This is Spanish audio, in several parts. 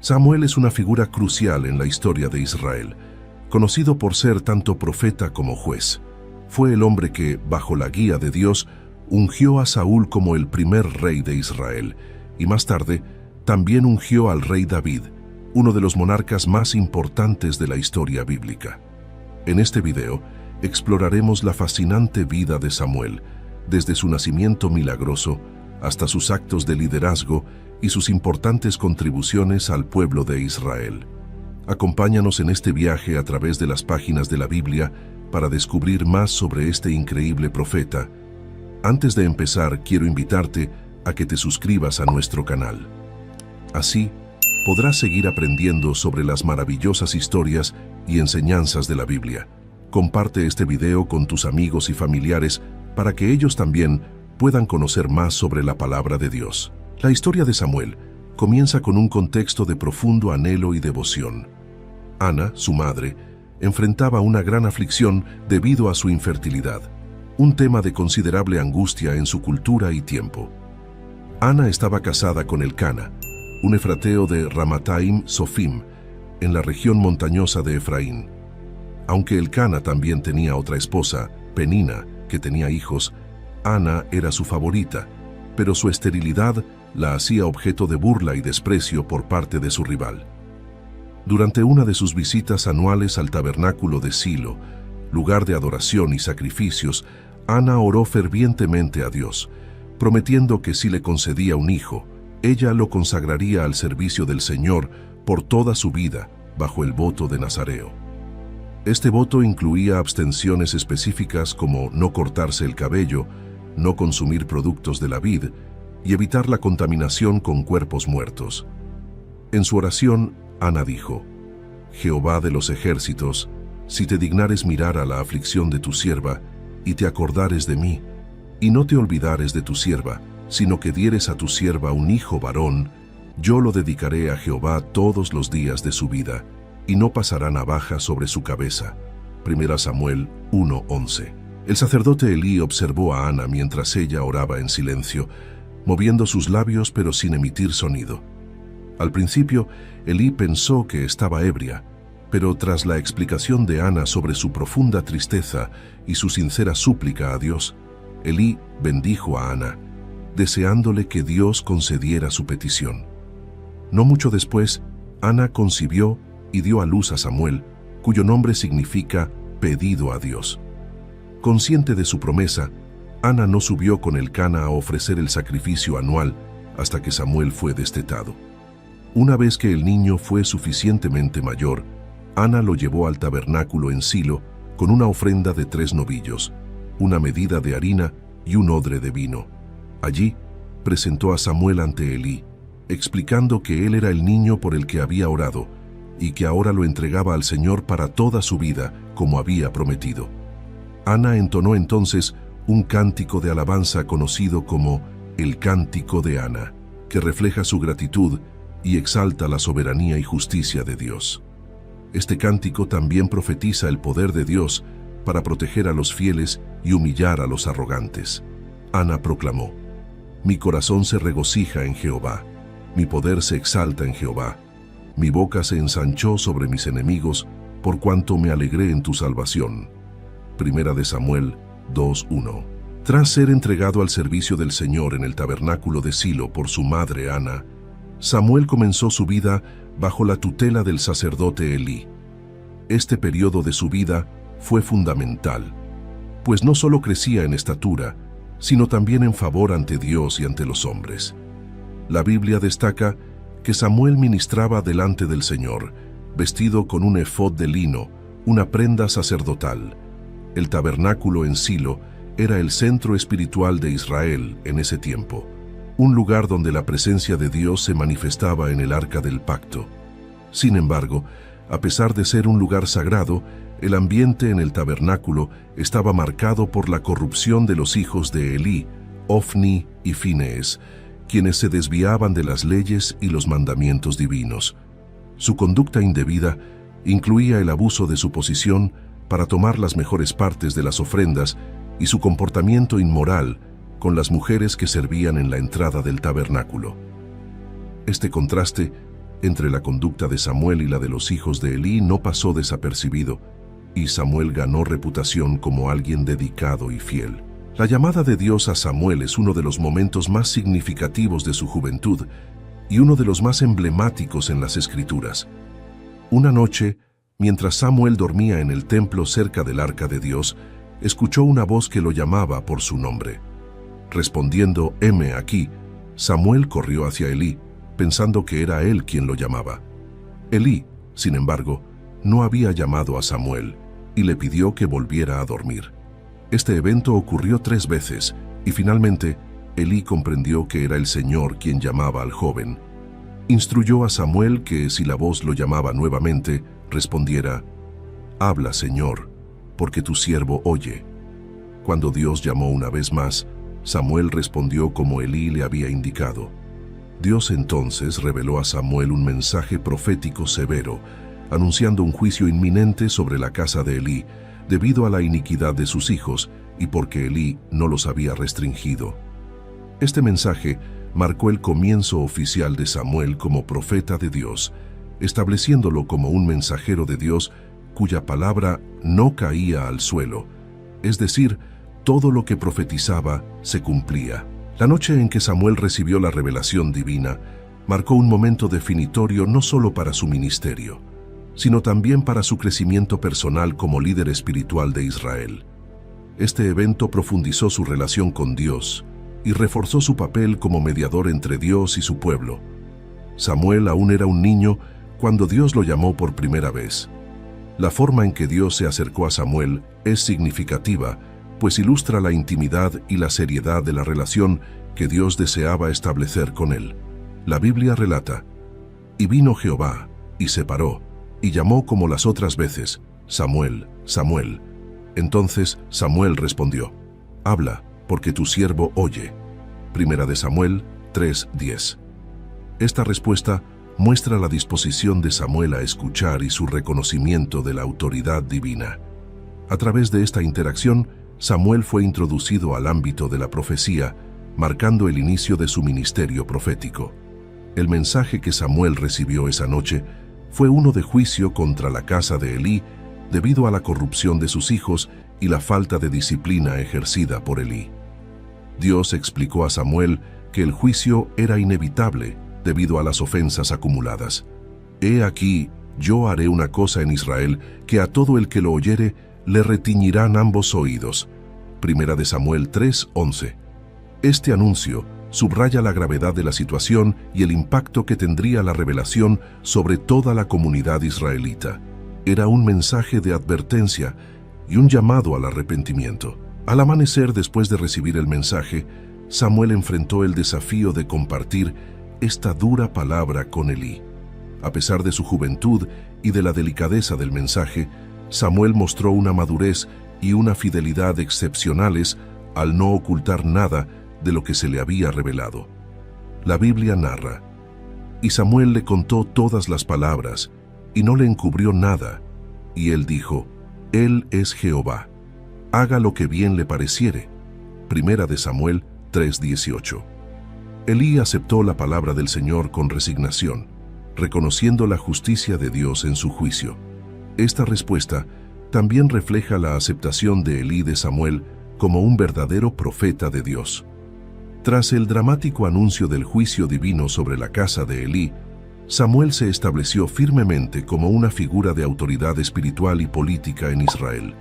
Samuel es una figura crucial en la historia de Israel, conocido por ser tanto profeta como juez. Fue el hombre que, bajo la guía de Dios, ungió a Saúl como el primer rey de Israel, y más tarde también ungió al rey David, uno de los monarcas más importantes de la historia bíblica. En este video exploraremos la fascinante vida de Samuel, desde su nacimiento milagroso hasta sus actos de liderazgo y sus importantes contribuciones al pueblo de Israel. Acompáñanos en este viaje a través de las páginas de la Biblia para descubrir más sobre este increíble profeta. Antes de empezar, quiero invitarte a que te suscribas a nuestro canal. Así, podrás seguir aprendiendo sobre las maravillosas historias y enseñanzas de la Biblia. Comparte este video con tus amigos y familiares para que ellos también puedan conocer más sobre la palabra de Dios. La historia de Samuel comienza con un contexto de profundo anhelo y devoción. Ana, su madre, enfrentaba una gran aflicción debido a su infertilidad, un tema de considerable angustia en su cultura y tiempo. Ana estaba casada con Elcana, un efrateo de Ramataim Sofim, en la región montañosa de Efraín. Aunque Elcana también tenía otra esposa, Penina, que tenía hijos, Ana era su favorita, pero su esterilidad la hacía objeto de burla y desprecio por parte de su rival. Durante una de sus visitas anuales al tabernáculo de Silo, lugar de adoración y sacrificios, Ana oró fervientemente a Dios, prometiendo que si le concedía un hijo, ella lo consagraría al servicio del Señor por toda su vida, bajo el voto de Nazareo. Este voto incluía abstenciones específicas como no cortarse el cabello, no consumir productos de la vid y evitar la contaminación con cuerpos muertos. En su oración, Ana dijo: Jehová de los ejércitos, si te dignares mirar a la aflicción de tu sierva, y te acordares de mí, y no te olvidares de tu sierva, sino que dieres a tu sierva un hijo varón, yo lo dedicaré a Jehová todos los días de su vida, y no pasará navaja sobre su cabeza. 1 Samuel 1:11. El sacerdote Elí observó a Ana mientras ella oraba en silencio, moviendo sus labios pero sin emitir sonido. Al principio, Elí pensó que estaba ebria, pero tras la explicación de Ana sobre su profunda tristeza y su sincera súplica a Dios, Elí bendijo a Ana, deseándole que Dios concediera su petición. No mucho después, Ana concibió y dio a luz a Samuel, cuyo nombre significa pedido a Dios. Consciente de su promesa, Ana no subió con Elcana a ofrecer el sacrificio anual hasta que Samuel fue destetado. Una vez que el niño fue suficientemente mayor, Ana lo llevó al tabernáculo en Silo con una ofrenda de 3 novillos, una medida de harina y un odre de vino. Allí presentó a Samuel ante Elí, explicando que él era el niño por el que había orado y que ahora lo entregaba al Señor para toda su vida, como había prometido. Ana entonó entonces un cántico de alabanza conocido como el Cántico de Ana, que refleja su gratitud y exalta la soberanía y justicia de Dios. Este cántico también profetiza el poder de Dios para proteger a los fieles y humillar a los arrogantes. Ana proclamó: Mi corazón se regocija en Jehová, mi poder se exalta en Jehová. Mi boca se ensanchó sobre mis enemigos, por cuanto me alegré en tu salvación. 1 Samuel 2:1. Tras ser entregado al servicio del Señor en el tabernáculo de Silo por su madre Ana, Samuel comenzó su vida bajo la tutela del sacerdote Elí. Este periodo de su vida fue fundamental, pues no solo crecía en estatura, sino también en favor ante Dios y ante los hombres. La Biblia destaca que Samuel ministraba delante del Señor, vestido con un efod de lino, una prenda sacerdotal. El tabernáculo en Silo era el centro espiritual de Israel en ese tiempo, un lugar donde la presencia de Dios se manifestaba en el Arca del Pacto. Sin embargo, a pesar de ser un lugar sagrado, el ambiente en el tabernáculo estaba marcado por la corrupción de los hijos de Elí, Ofni y Finees, quienes se desviaban de las leyes y los mandamientos divinos. Su conducta indebida incluía el abuso de su posición para tomar las mejores partes de las ofrendas y su comportamiento inmoral con las mujeres que servían en la entrada del tabernáculo. Este contraste entre la conducta de Samuel y la de los hijos de Elí no pasó desapercibido, y Samuel ganó reputación como alguien dedicado y fiel. La llamada de Dios a Samuel es uno de los momentos más significativos de su juventud y uno de los más emblemáticos en las Escrituras. Una noche, mientras Samuel dormía en el templo cerca del arca de Dios, escuchó una voz que lo llamaba por su nombre. Respondiendo, «Heme aquí», Samuel corrió hacia Elí, pensando que era él quien lo llamaba. Elí, sin embargo, no había llamado a Samuel y le pidió que volviera a dormir. Este evento ocurrió 3 veces y finalmente Elí comprendió que era el Señor quien llamaba al joven. Instruyó a Samuel que si la voz lo llamaba nuevamente, respondiera, «Habla, Señor, porque tu siervo oye». Cuando Dios llamó una vez más, Samuel respondió como Elí le había indicado. Dios entonces reveló a Samuel un mensaje profético severo, anunciando un juicio inminente sobre la casa de Elí, debido a la iniquidad de sus hijos y porque Elí no los había restringido. Este mensaje marcó el comienzo oficial de Samuel como profeta de Dios, estableciéndolo como un mensajero de Dios cuya palabra no caía al suelo, es decir, todo lo que profetizaba se cumplía. La noche en que Samuel recibió la revelación divina marcó un momento definitorio no solo para su ministerio, sino también para su crecimiento personal como líder espiritual de Israel. Este evento profundizó su relación con Dios y reforzó su papel como mediador entre Dios y su pueblo. Samuel aún era un niño cuando Dios lo llamó por primera vez. La forma en que Dios se acercó a Samuel es significativa, pues ilustra la intimidad y la seriedad de la relación que Dios deseaba establecer con él. La Biblia relata, «Y vino Jehová, y se paró, y llamó como las otras veces, Samuel, Samuel». Entonces Samuel respondió, «Habla, porque tu siervo oye». Primera de Samuel 3:10. Esta respuesta muestra la disposición de Samuel a escuchar y su reconocimiento de la autoridad divina. A través de esta interacción, Samuel fue introducido al ámbito de la profecía, marcando el inicio de su ministerio profético. El mensaje que Samuel recibió esa noche fue uno de juicio contra la casa de Elí debido a la corrupción de sus hijos y la falta de disciplina ejercida por Elí. Dios explicó a Samuel que el juicio era inevitable debido a las ofensas acumuladas. «He aquí, yo haré una cosa en Israel que a todo el que lo oyere le retiñirán ambos oídos». Primera de Samuel 3:11. Este anuncio subraya la gravedad de la situación y el impacto que tendría la revelación sobre toda la comunidad israelita. Era un mensaje de advertencia y un llamado al arrepentimiento. Al amanecer, después de recibir el mensaje, Samuel enfrentó el desafío de compartir esta dura palabra con Elí. A pesar de su juventud y de la delicadeza del mensaje, Samuel mostró una madurez y una fidelidad excepcionales al no ocultar nada de lo que se le había revelado. La Biblia narra, «Y Samuel le contó todas las palabras, y no le encubrió nada, y él dijo, Él es Jehová, haga lo que bien le pareciere». Primera de Samuel 3:18. Elí aceptó la palabra del Señor con resignación, reconociendo la justicia de Dios en su juicio. Esta respuesta también refleja la aceptación de Elí de Samuel como un verdadero profeta de Dios. Tras el dramático anuncio del juicio divino sobre la casa de Elí, Samuel se estableció firmemente como una figura de autoridad espiritual y política en Israel.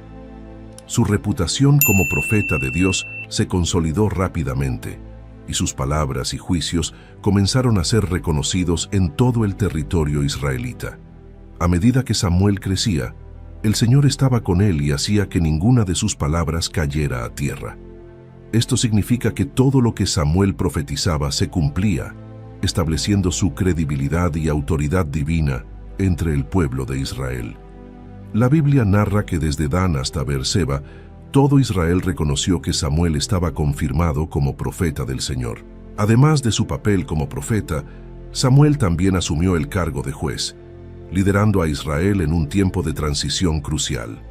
Su reputación como profeta de Dios se consolidó rápidamente, y sus palabras y juicios comenzaron a ser reconocidos en todo el territorio israelita. A medida que Samuel crecía, el Señor estaba con él y hacía que ninguna de sus palabras cayera a tierra. Esto significa que todo lo que Samuel profetizaba se cumplía, estableciendo su credibilidad y autoridad divina entre el pueblo de Israel. La Biblia narra que desde Dan hasta Beerseba, todo Israel reconoció que Samuel estaba confirmado como profeta del Señor. Además de su papel como profeta, Samuel también asumió el cargo de juez, liderando a Israel en un tiempo de transición crucial.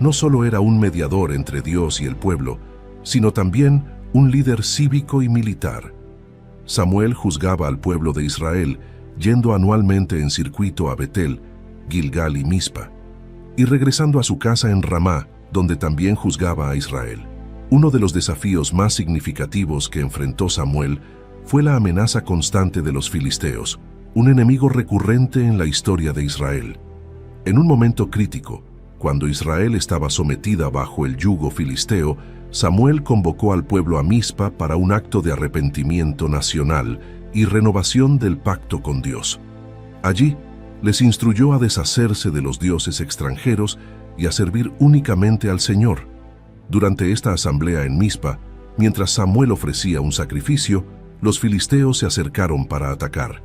No solo era un mediador entre Dios y el pueblo, sino también un líder cívico y militar. Samuel juzgaba al pueblo de Israel, yendo anualmente en circuito a Betel, Gilgal y Mizpa, y regresando a su casa en Ramá, donde también juzgaba a Israel. Uno de los desafíos más significativos que enfrentó Samuel fue la amenaza constante de los filisteos, un enemigo recurrente en la historia de Israel. En un momento crítico, cuando Israel estaba sometida bajo el yugo filisteo, Samuel convocó al pueblo a Mizpa para un acto de arrepentimiento nacional y renovación del pacto con Dios. Allí, les instruyó a deshacerse de los dioses extranjeros y a servir únicamente al Señor. Durante esta asamblea en Mizpa, mientras Samuel ofrecía un sacrificio, los filisteos se acercaron para atacar.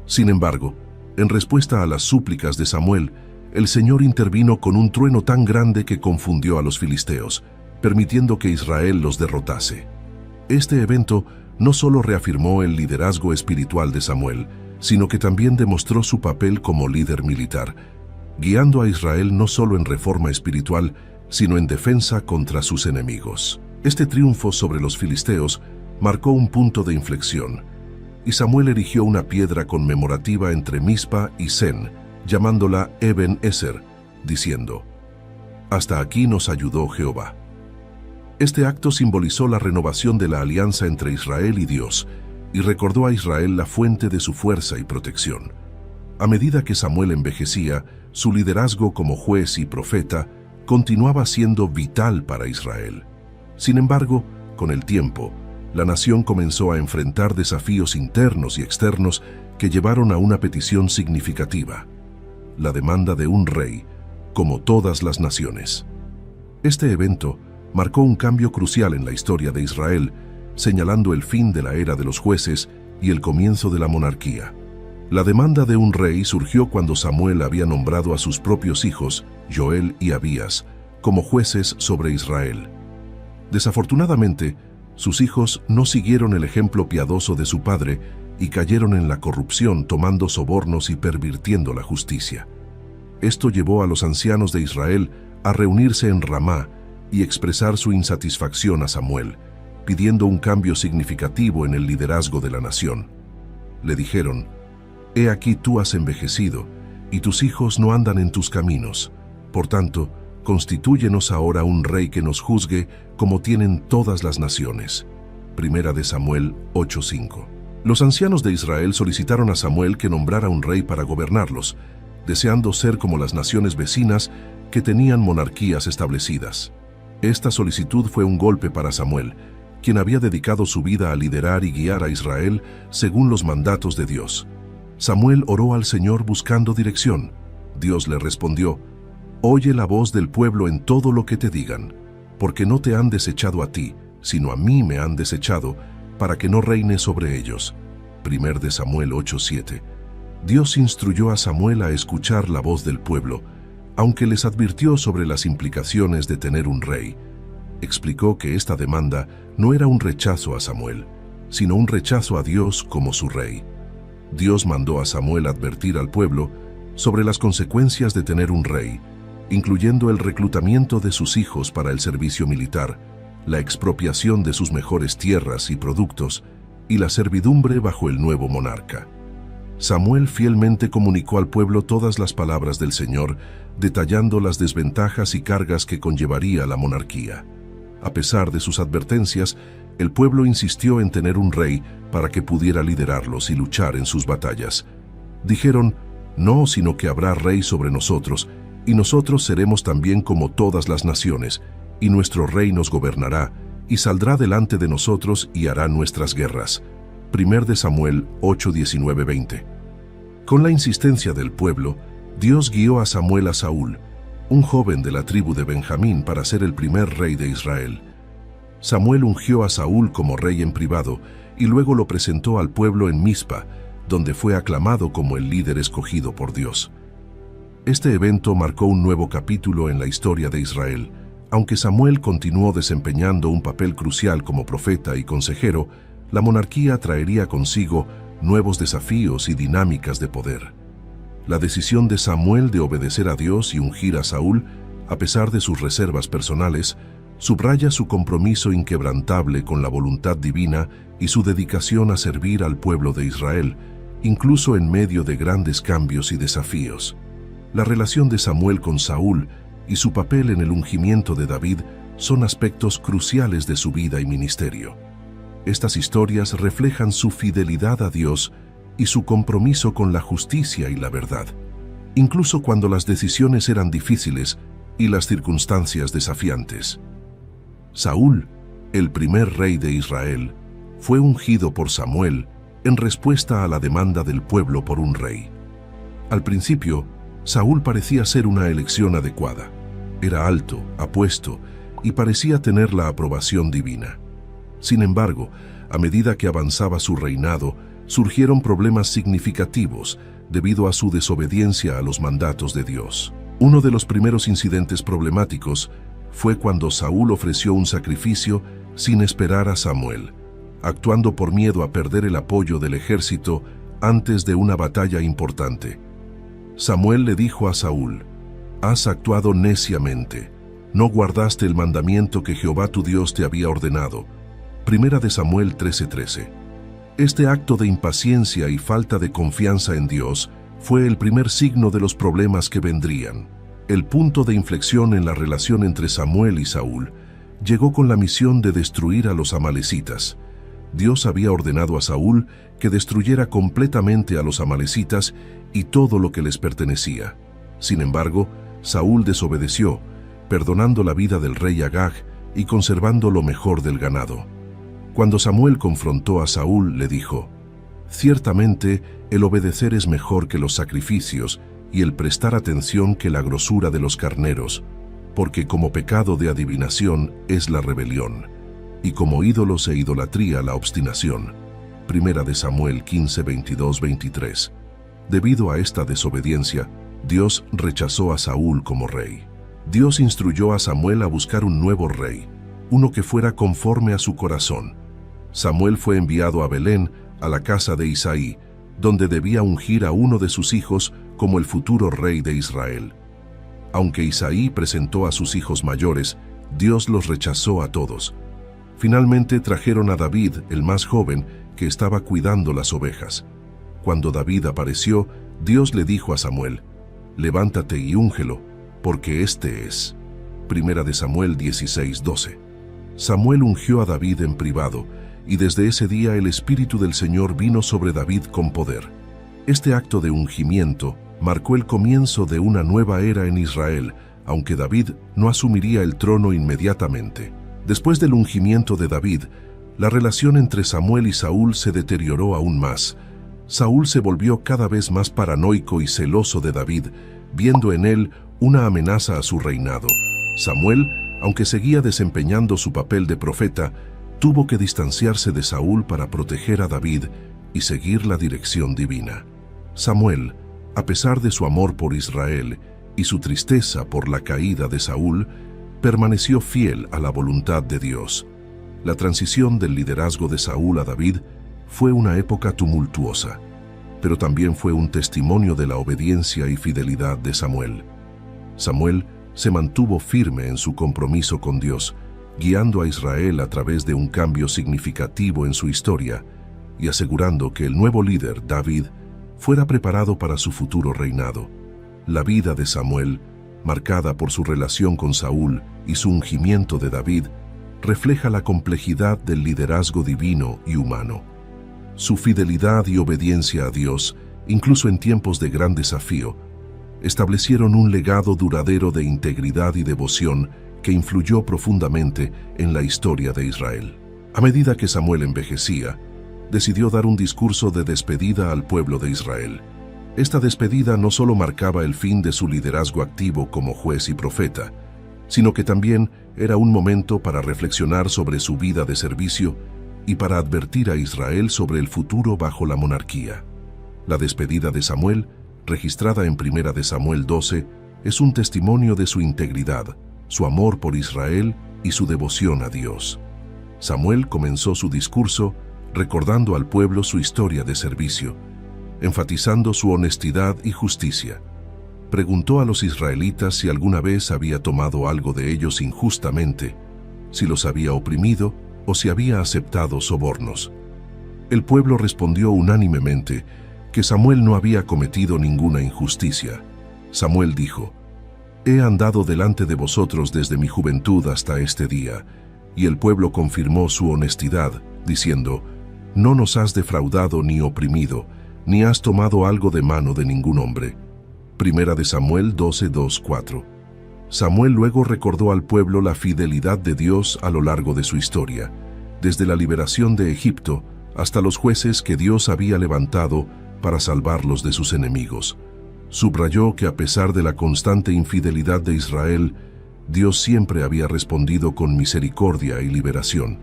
Sin embargo, en respuesta a las súplicas de Samuel, el Señor intervino con un trueno tan grande que confundió a los filisteos, permitiendo que Israel los derrotase. Este evento no solo reafirmó el liderazgo espiritual de Samuel, sino que también demostró su papel como líder militar, guiando a Israel no solo en reforma espiritual, sino en defensa contra sus enemigos. Este triunfo sobre los filisteos marcó un punto de inflexión, y Samuel erigió una piedra conmemorativa entre Mizpa y Sen, llamándola Eben Ezer, diciendo: «Hasta aquí nos ayudó Jehová». Este acto simbolizó la renovación de la alianza entre Israel y Dios, y recordó a Israel la fuente de su fuerza y protección. A medida que Samuel envejecía, su liderazgo como juez y profeta continuaba siendo vital para Israel. Sin embargo, con el tiempo, la nación comenzó a enfrentar desafíos internos y externos que llevaron a una petición significativa: la demanda de un rey, como todas las naciones. Este evento marcó un cambio crucial en la historia de Israel, señalando el fin de la era de los jueces y el comienzo de la monarquía. La demanda de un rey surgió cuando Samuel había nombrado a sus propios hijos, Joel y Abías, como jueces sobre Israel. Desafortunadamente, sus hijos no siguieron el ejemplo piadoso de su padre y cayeron en la corrupción, tomando sobornos y pervirtiendo la justicia. Esto llevó a los ancianos de Israel a reunirse en Ramá y expresar su insatisfacción a Samuel, pidiendo un cambio significativo en el liderazgo de la nación. Le dijeron: «He aquí tú has envejecido, y tus hijos no andan en tus caminos. Por tanto, constitúyenos ahora un rey que nos juzgue como tienen todas las naciones». Primera de Samuel 8:5. Los ancianos de Israel solicitaron a Samuel que nombrara un rey para gobernarlos, deseando ser como las naciones vecinas que tenían monarquías establecidas. Esta solicitud fue un golpe para Samuel, quien había dedicado su vida a liderar y guiar a Israel según los mandatos de Dios. Samuel oró al Señor buscando dirección. Dios le respondió: «Oye la voz del pueblo en todo lo que te digan, porque no te han desechado a ti, sino a mí me han desechado, para que no reine sobre ellos». Primer de Samuel 8:7. Dios instruyó a Samuel a escuchar la voz del pueblo, aunque les advirtió sobre las implicaciones de tener un rey. Explicó que esta demanda no era un rechazo a Samuel, sino un rechazo a Dios como su rey. Dios mandó a Samuel advertir al pueblo sobre las consecuencias de tener un rey, incluyendo el reclutamiento de sus hijos para el servicio militar, la expropiación de sus mejores tierras y productos, y la servidumbre bajo el nuevo monarca. Samuel fielmente comunicó al pueblo todas las palabras del Señor, detallando las desventajas y cargas que conllevaría la monarquía. A pesar de sus advertencias, el pueblo insistió en tener un rey para que pudiera liderarlos y luchar en sus batallas. Dijeron: «No, sino que habrá rey sobre nosotros, y nosotros seremos también como todas las naciones, y nuestro rey nos gobernará, y saldrá delante de nosotros y hará nuestras guerras». Primer de Samuel 8:19-20. Con la insistencia del pueblo, Dios guió a Samuel a Saúl, un joven de la tribu de Benjamín, para ser el primer rey de Israel. Samuel ungió a Saúl como rey en privado y luego lo presentó al pueblo en Mizpa, donde fue aclamado como el líder escogido por Dios. Este evento marcó un nuevo capítulo en la historia de Israel. Aunque Samuel continuó desempeñando un papel crucial como profeta y consejero, la monarquía traería consigo nuevos desafíos y dinámicas de poder. La decisión de Samuel de obedecer a Dios y ungir a Saúl, a pesar de sus reservas personales, subraya su compromiso inquebrantable con la voluntad divina y su dedicación a servir al pueblo de Israel, incluso en medio de grandes cambios y desafíos. La relación de Samuel con Saúl y su papel en el ungimiento de David son aspectos cruciales de su vida y ministerio. Estas historias reflejan su fidelidad a Dios y su compromiso con la justicia y la verdad, incluso cuando las decisiones eran difíciles y las circunstancias desafiantes. Saúl, el primer rey de Israel, fue ungido por Samuel en respuesta a la demanda del pueblo por un rey. Al principio, Saúl parecía ser una elección adecuada. Era alto, apuesto y parecía tener la aprobación divina. Sin embargo, a medida que avanzaba su reinado, surgieron problemas significativos debido a su desobediencia a los mandatos de Dios. Uno de los primeros incidentes problemáticos fue cuando Saúl ofreció un sacrificio sin esperar a Samuel, actuando por miedo a perder el apoyo del ejército antes de una batalla importante. Samuel le dijo a Saúl: «Has actuado neciamente, no guardaste el mandamiento que Jehová tu Dios te había ordenado». Primera de Samuel 13:13. Este acto de impaciencia y falta de confianza en Dios fue el primer signo de los problemas que vendrían. El punto de inflexión en la relación entre Samuel y Saúl llegó con la misión de destruir a los amalecitas. Dios había ordenado a Saúl que destruyera completamente a los amalecitas y todo lo que les pertenecía. Sin embargo, Saúl desobedeció, perdonando la vida del rey Agag y conservando lo mejor del ganado. Cuando Samuel confrontó a Saúl, le dijo: «Ciertamente, el obedecer es mejor que los sacrificios y el prestar atención que la grosura de los carneros, porque como pecado de adivinación es la rebelión, y como ídolos e idolatría la obstinación». Primera de Samuel 15, 22, 23. Debido a esta desobediencia, Dios rechazó a Saúl como rey. Dios instruyó a Samuel a buscar un nuevo rey, uno que fuera conforme a su corazón. Samuel fue enviado a Belén, a la casa de Isaí, donde debía ungir a uno de sus hijos como el futuro rey de Israel. Aunque Isaí presentó a sus hijos mayores, Dios los rechazó a todos. Finalmente trajeron a David, el más joven, que estaba cuidando las ovejas. Cuando David apareció, Dios le dijo a Samuel: «Levántate y úngelo, porque este es». Primera de Samuel 16:12. Samuel ungió a David en privado, y desde ese día el Espíritu del Señor vino sobre David con poder. Este acto de ungimiento marcó el comienzo de una nueva era en Israel, aunque David no asumiría el trono inmediatamente. Después del ungimiento de David, la relación entre Samuel y Saúl se deterioró aún más. Saúl se volvió cada vez más paranoico y celoso de David, viendo en él una amenaza a su reinado. Samuel, aunque seguía desempeñando su papel de profeta, tuvo que distanciarse de Saúl para proteger a David y seguir la dirección divina. Samuel, a pesar de su amor por Israel y su tristeza por la caída de Saúl, permaneció fiel a la voluntad de Dios. La transición del liderazgo de Saúl a David fue una época tumultuosa, pero también fue un testimonio de la obediencia y fidelidad de Samuel. Samuel se mantuvo firme en su compromiso con Dios, guiando a Israel a través de un cambio significativo en su historia y asegurando que el nuevo líder, David, fuera preparado para su futuro reinado. La vida de Samuel, marcada por su relación con Saúl y su ungimiento de David, refleja la complejidad del liderazgo divino y humano. Su fidelidad y obediencia a Dios, incluso en tiempos de gran desafío, establecieron un legado duradero de integridad y devoción que influyó profundamente en la historia de Israel. A medida que Samuel envejecía, decidió dar un discurso de despedida al pueblo de Israel. Esta despedida no solo marcaba el fin de su liderazgo activo como juez y profeta, sino que también era un momento para reflexionar sobre su vida de servicio y para advertir a Israel sobre el futuro bajo la monarquía. La despedida de Samuel, registrada en Primera de Samuel 12, es un testimonio de su integridad, su amor por Israel y su devoción a Dios. Samuel comenzó su discurso recordando al pueblo su historia de servicio, enfatizando su honestidad y justicia. Preguntó a los israelitas si alguna vez había tomado algo de ellos injustamente, si los había oprimido o si había aceptado sobornos. El pueblo respondió unánimemente que Samuel no había cometido ninguna injusticia. Samuel dijo: «He andado delante de vosotros desde mi juventud hasta este día», y el pueblo confirmó su honestidad, diciendo: «No nos has defraudado ni oprimido, ni has tomado algo de mano de ningún hombre». Primera de Samuel 12:2-4. Samuel luego recordó al pueblo la fidelidad de Dios a lo largo de su historia, desde la liberación de Egipto hasta los jueces que Dios había levantado para salvarlos de sus enemigos. Subrayó que a pesar de la constante infidelidad de Israel, Dios siempre había respondido con misericordia y liberación.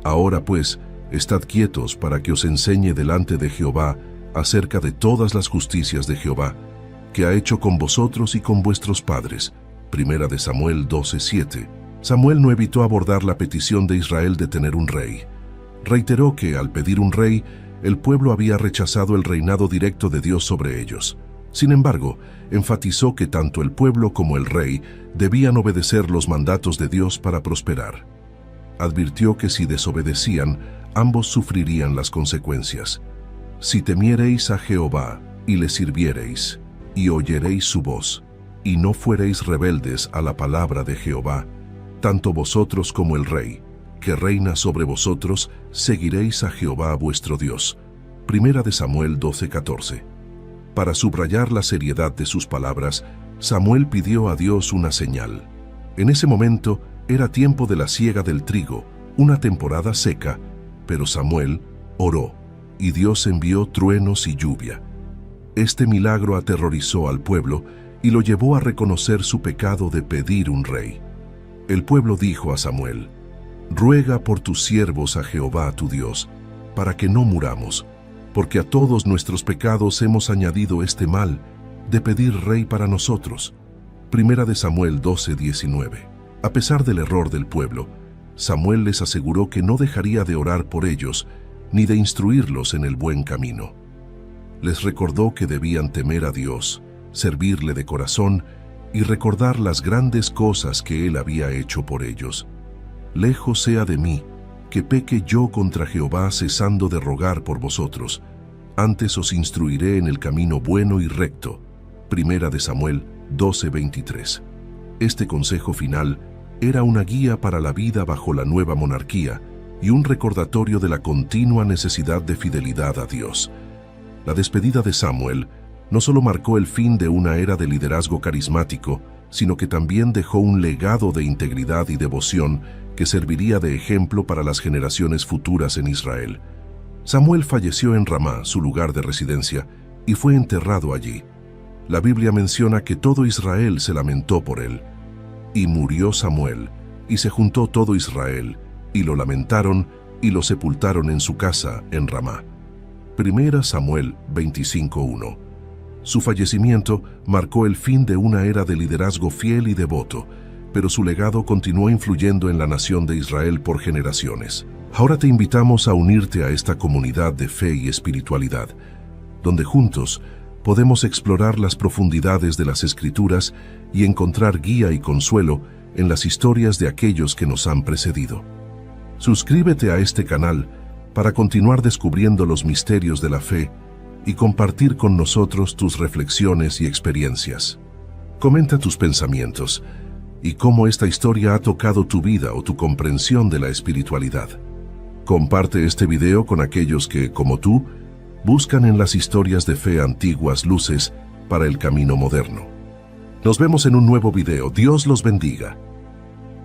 «Ahora pues, estad quietos para que os enseñe delante de Jehová acerca de todas las justicias de Jehová, que ha hecho con vosotros y con vuestros padres». Primera de Samuel 12:7. Samuel no evitó abordar la petición de Israel de tener un rey. Reiteró que, al pedir un rey, el pueblo había rechazado el reinado directo de Dios sobre ellos. Sin embargo, enfatizó que tanto el pueblo como el rey debían obedecer los mandatos de Dios para prosperar. Advirtió que si desobedecían, ambos sufrirían las consecuencias. «Si temiereis a Jehová y le sirviereis, y oyereis su voz, y no fuereis rebeldes a la palabra de Jehová, tanto vosotros como el rey, que reina sobre vosotros, seguiréis a Jehová vuestro Dios». Primera de Samuel 12:14. Para subrayar la seriedad de sus palabras, Samuel pidió a Dios una señal. En ese momento era tiempo de la siega del trigo, una temporada seca, pero Samuel oró, y Dios envió truenos y lluvia. Este milagro aterrorizó al pueblo y lo llevó a reconocer su pecado de pedir un rey. El pueblo dijo a Samuel: «Ruega por tus siervos a Jehová tu Dios, para que no muramos, porque a todos nuestros pecados hemos añadido este mal de pedir rey para nosotros». Primera de Samuel 12:19. A pesar del error del pueblo, Samuel les aseguró que no dejaría de orar por ellos ni de instruirlos en el buen camino. Les recordó que debían temer a Dios, servirle de corazón y recordar las grandes cosas que Él había hecho por ellos. «Lejos sea de mí, que peque yo contra Jehová cesando de rogar por vosotros. Antes os instruiré en el camino bueno y recto». Primera de Samuel 12:23. Este consejo final era una guía para la vida bajo la nueva monarquía y un recordatorio de la continua necesidad de fidelidad a Dios. La despedida de Samuel no solo marcó el fin de una era de liderazgo carismático, sino que también dejó un legado de integridad y devoción que serviría de ejemplo para las generaciones futuras en Israel. Samuel falleció en Ramá, su lugar de residencia, y fue enterrado allí. La Biblia menciona que todo Israel se lamentó por él. «Y murió Samuel, y se juntó todo Israel, y lo lamentaron, y lo sepultaron en su casa en Ramá». Primera Samuel 25:1. Su fallecimiento marcó el fin de una era de liderazgo fiel y devoto, pero su legado continuó influyendo en la nación de Israel por generaciones. Ahora te invitamos a unirte a esta comunidad de fe y espiritualidad, donde juntos podemos explorar las profundidades de las Escrituras y encontrar guía y consuelo en las historias de aquellos que nos han precedido. Suscríbete a este canal para continuar descubriendo los misterios de la fe y compartir con nosotros tus reflexiones y experiencias. Comenta tus pensamientos y cómo esta historia ha tocado tu vida o tu comprensión de la espiritualidad. Comparte este video con aquellos que, como tú, buscan en las historias de fe antiguas luces para el camino moderno. Nos vemos en un nuevo video. Dios los bendiga.